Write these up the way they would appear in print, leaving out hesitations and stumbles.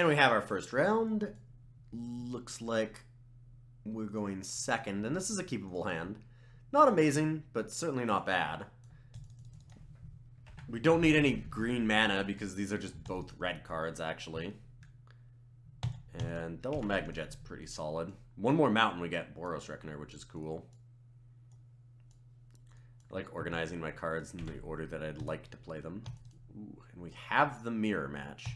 And we have our first round. Looks like we're going second, and this is a keepable hand. Not amazing, but certainly not bad. We don't need any green mana because these are just both red cards, actually. And double Magma Jet's pretty solid. One more mountain, we get Boros Reckoner, which is cool. I like organizing my cards in the order that I'd like to play them. Ooh, and we have the mirror match.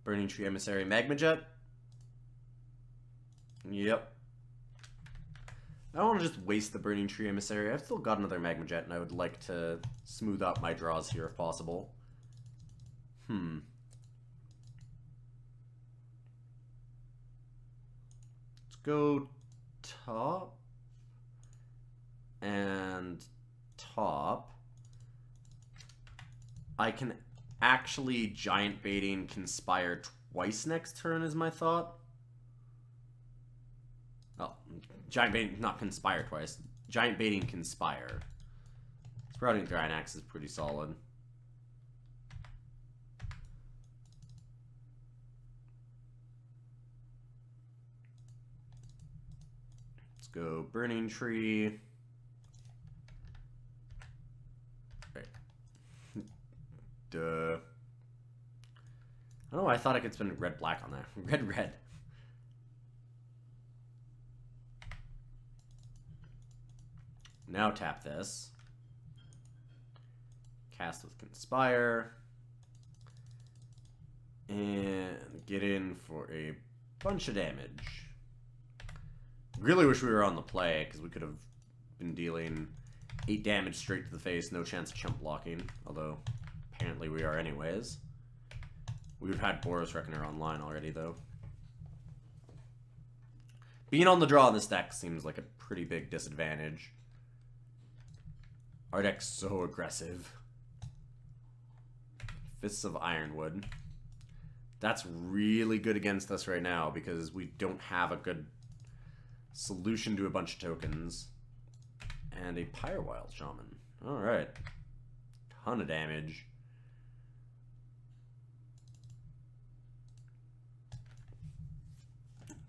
Burning Tree Emissary Magma Jet. Yep. I don't want to just waste the Burning Tree Emissary. I've still got another Magma Jet, and I would like to smooth out my draws here if possible. Let's go top and top. I can actually Giant Baiting Conspire twice next turn is my thought. Oh, Giant Baiting, not Conspire twice. Giant Baiting Conspire. Sprouting Drynax is pretty solid. Let's go Burning Tree. Right. Duh. I don't know, I thought I could spend red-black on that. Red-red. Now tap this. Cast with Conspire. And get in for a bunch of damage. Really wish we were on the play, because we could have been dealing 8 damage straight to the face, no chance of chump blocking. Although, apparently we are anyways. We've had Boros Reckoner online already, though. Being on the draw in this deck seems like a pretty big disadvantage. Our deck's so aggressive. Fists of Ironwood. That's really good against us right now because we don't have a good solution to a bunch of tokens. And a Pyrewild Shaman. Alright. Ton of damage.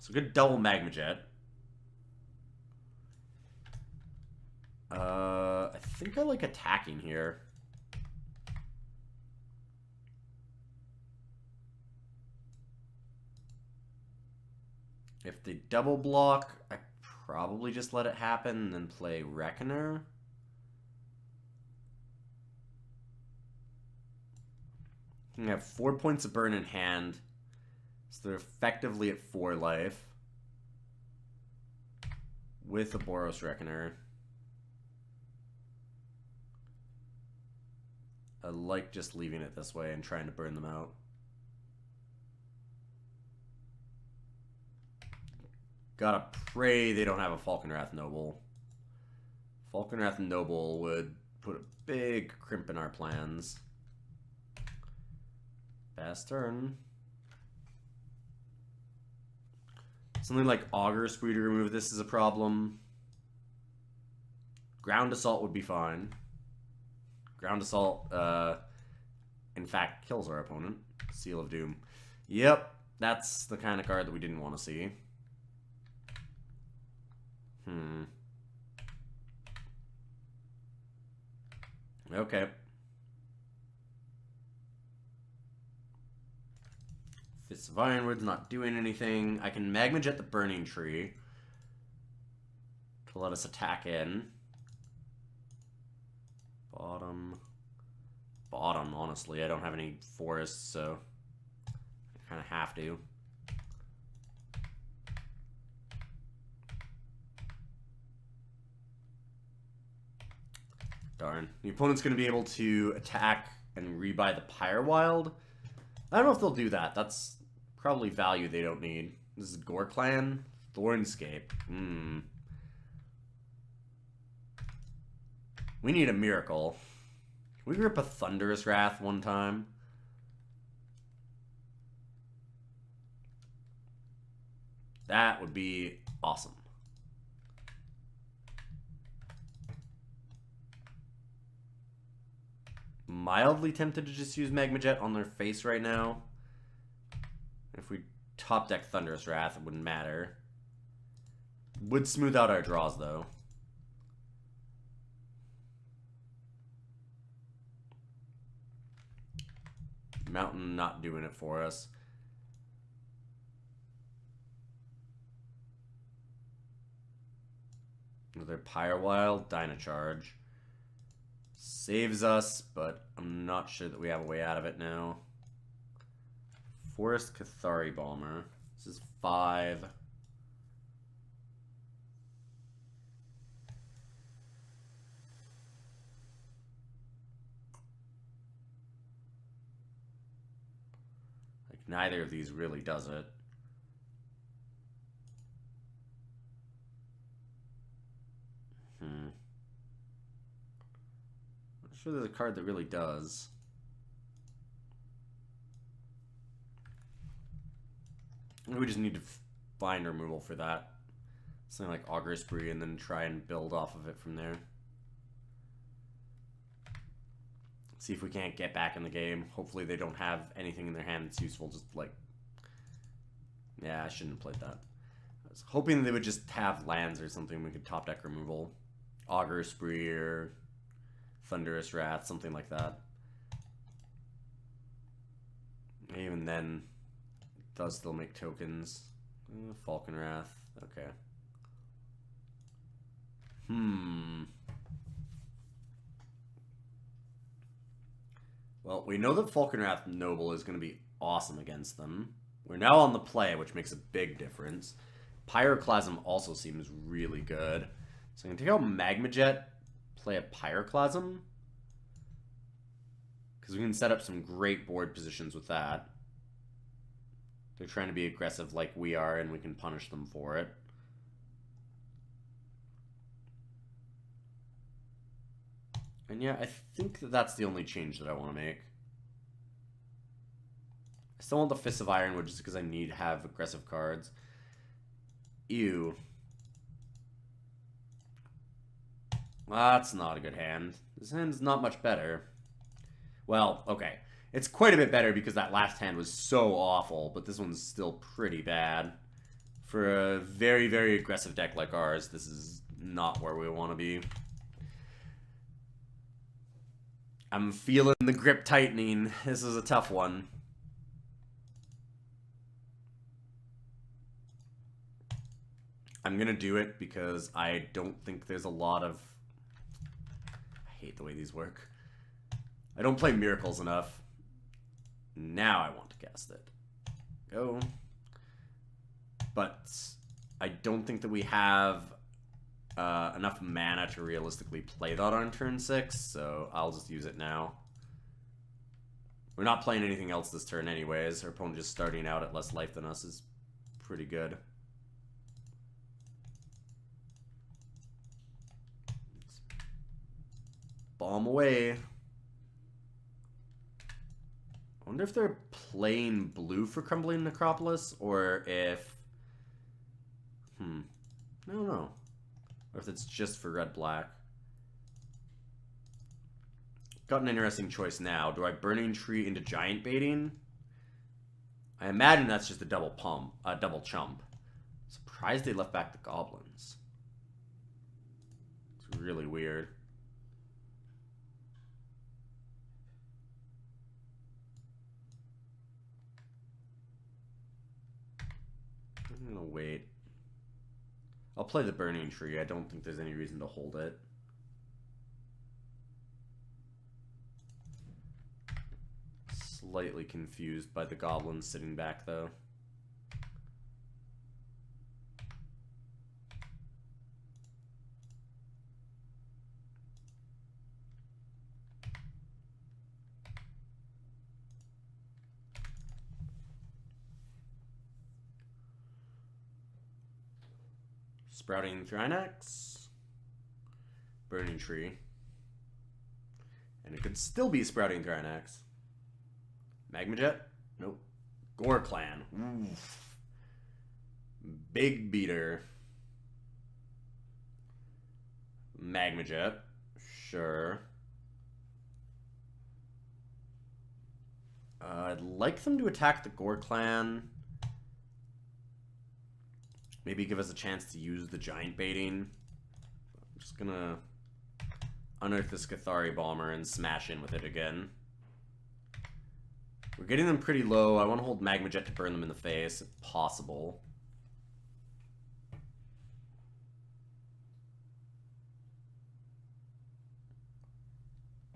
So good double Magma Jet. I think I like attacking here. If they double block, I probably just let it happen and then play Reckoner. You can have 4 points of burn in hand, so they're effectively at 4 life. With a Boros Reckoner. I like just leaving it this way and trying to burn them out. Gotta pray they don't have a Falconwrath Noble. Falconwrath Noble would put a big crimp in our plans. Fast turn. Something like Augur Spree to remove this is a problem. Ground Assault would be fine. Ground Assault, in fact, kills our opponent. Seal of Doom. Yep, that's the kind of card that we didn't want to see. Okay. Fists of Ironwood's not doing anything. I can Magma Jet the Burning Tree to let us attack in. Bottom, honestly. I don't have any forests, so I kind of have to. Darn. The opponent's going to be able to attack and rebuy the Pyrewild. I don't know if they'll do that. That's probably value they don't need. This is Gore Clan. Thornscape. We need a miracle. Can we rip a Thunderous Wrath one time? That would be awesome. mildly tempted to just use Magma Jet on their face right now. If we top deck Thunderous Wrath, it wouldn't matter. Would smooth out our draws, though. Mountain not doing it for us. Another Pyrowild, Dynacharge. Saves us, but I'm not sure that we have a way out of it now. Forest Cathari Bomber. This is 5. Like, neither of these really does it. I'm sure there's a card that really does. We just need to find removal for that. Something like Augur Spree and then try and build off of it from there. See if we can't get back in the game. Hopefully they don't have anything in their hand that's useful. Just like... Yeah, I shouldn't have played that. I was hoping they would just have lands or something we could top deck removal. Augur Spree or Thunderous Wrath, something like that. Even then, it does still make tokens. Falcon Wrath, okay. Well, we know that Falcon Wrath Noble is going to be awesome against them. We're now on the play, which makes a big difference. Pyroclasm also seems really good. So I'm going to take out Magma Jet, play a Pyroclasm. Because we can set up some great board positions with that. They're trying to be aggressive like we are, and we can punish them for it. And yeah, I think that that's the only change that I want to make. I still want the Fists of Ironwood just because I need to have aggressive cards. Ew. That's not a good hand. This hand's not much better. Well, okay. It's quite a bit better because that last hand was so awful, but this one's still pretty bad. For a very, very aggressive deck like ours, this is not where we want to be. I'm feeling the grip tightening. This is a tough one. I'm going to do it because I don't think there's a lot of... I hate the way these work. I don't play Miracles enough. Now I want to cast it. Go. But I don't think that we have enough mana to realistically play that on turn 6, so I'll just use it now. We're not playing anything else this turn anyways. Our opponent just starting out at less life than us is pretty good. Bomb away. I wonder if they're playing blue for Crumbling Necropolis, or if... I don't know. Or if it's just for red-black. Got an interesting choice now. Do I Burning Tree into Giant Baiting? I imagine that's just a double chump. Surprised they left back the goblins. It's really weird. I'm gonna wait. I'll play the Burning Tree. I don't think there's any reason to hold it. Slightly confused by the goblins sitting back, though. Sprouting Thrynax. Burning Tree. And it could still be Sprouting Thrynax. Magma Jet? Nope. Gore Clan. Oof. Big beater. Magma Jet. Sure. I'd like them to attack the Gore clan. Maybe give us a chance to use the giant baiting. I'm just gonna unearth this Cathari bomber and smash in with it again. We're getting them pretty low. I want to hold Magma Jet to burn them in the face, if possible.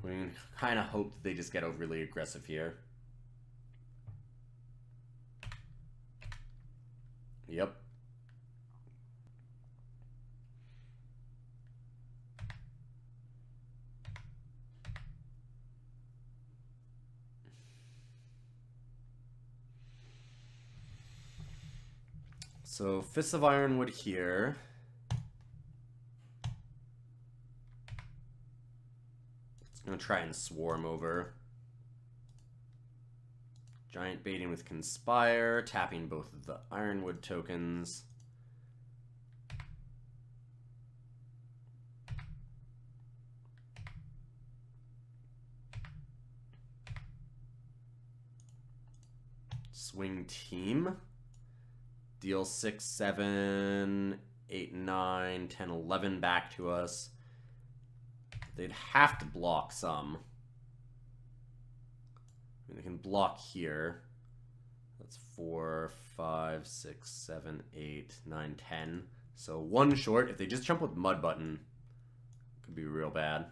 I mean, kind of hope that they just get overly aggressive here. Yep. So, Fists of Ironwood here. It's going to try and swarm over. Giant baiting with Conspire, tapping both of the Ironwood tokens. Swing Team. Deal 6, 7, 8, 9, 10, 11 back to us. They'd have to block some. I mean, they can block here. That's 4, 5, 6, 7, 8, 9, 10. So one short. If they just jump with Mud Button, it could be real bad.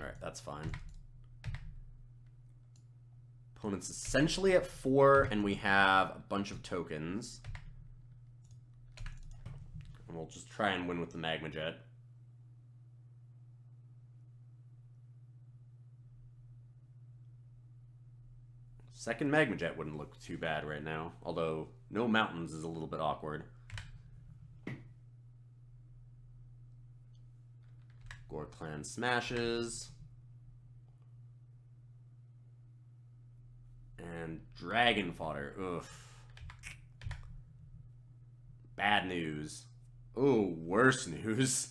Alright, that's fine. Opponent's essentially at 4, and we have a bunch of tokens. And we'll just try and win with the Magma Jet. Second Magma Jet wouldn't look too bad right now, although no mountains is a little bit awkward. Gore Clan smashes. And Dragon Fodder. Oof. Bad news. Oh, worse news.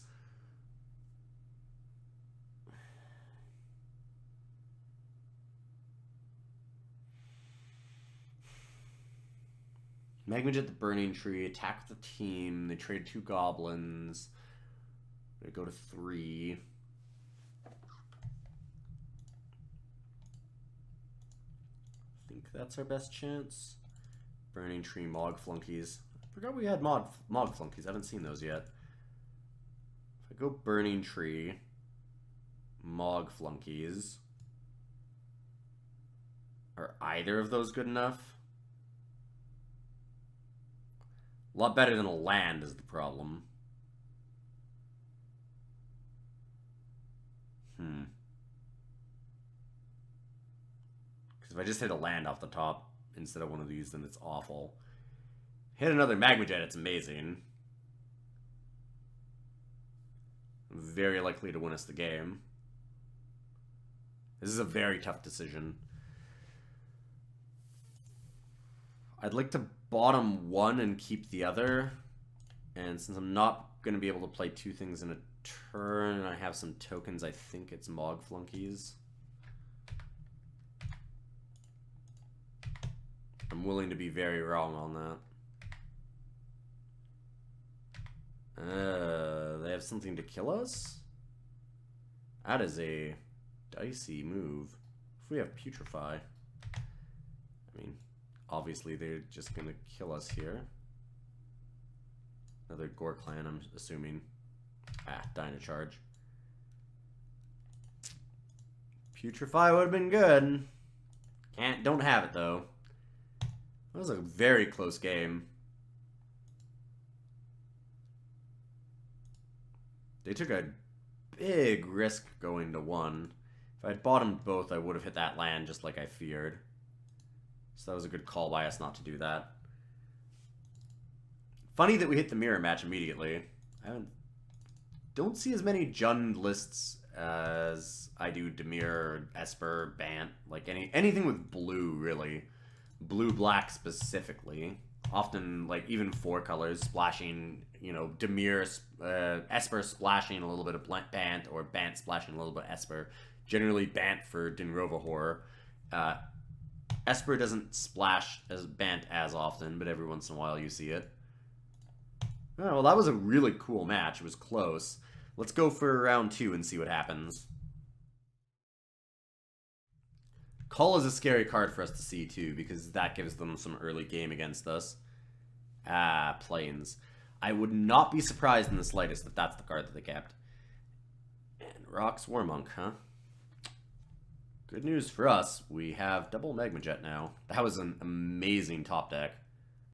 Magma Jet the Burning Tree, attack the team. They trade 2 goblins. They go to 3. I think that's our best chance. Burning Tree, Mog Flunkies. I forgot we had Mog Flunkies. I haven't seen those yet. If I go Burning Tree, Mog Flunkies. Are either of those good enough? A lot better than a land is the problem. Because if I just hit a land off the top instead of one of these, then it's awful. Hit another Magma Jet, it's amazing. Very likely to win us the game. This is a very tough decision. I'd like to bottom one and keep the other. And since I'm not going to be able to play 2 things in a turn, I have some tokens. I think it's Mog Flunkies. I'm willing to be very wrong on that. They have something to kill us? That is a dicey move. If we have Putrefy. I mean, obviously they're just going to kill us here. Another Gore Clan, I'm assuming. Dino Charge. Putrefy would have been good. Don't have it, though. That was a very close game. They took a big risk going to 1. If I had bottomed both, I would have hit that land just like I feared. So that was a good call by us not to do that. Funny that we hit the mirror match immediately. Don't see as many Jund lists as I do Demir, Esper, Bant. Like anything with blue, really. Blue-black specifically. Often, like, even 4 colors splashing, you know, Demir, Esper splashing a little bit of Bant, or Bant splashing a little bit of Esper. Generally Bant for Dinrova Horror. Esper doesn't splash as Bant as often, but every once in a while you see it. Oh, well, that was a really cool match. It was close. Let's go for round 2 and see what happens. Call is a scary card for us to see, too, because that gives them some early game against us. Plains. I would not be surprised in the slightest if that's the card that they kept. And Rock's Warmonk, huh? Good news for us. We have double Magma Jet now. That was an amazing top deck.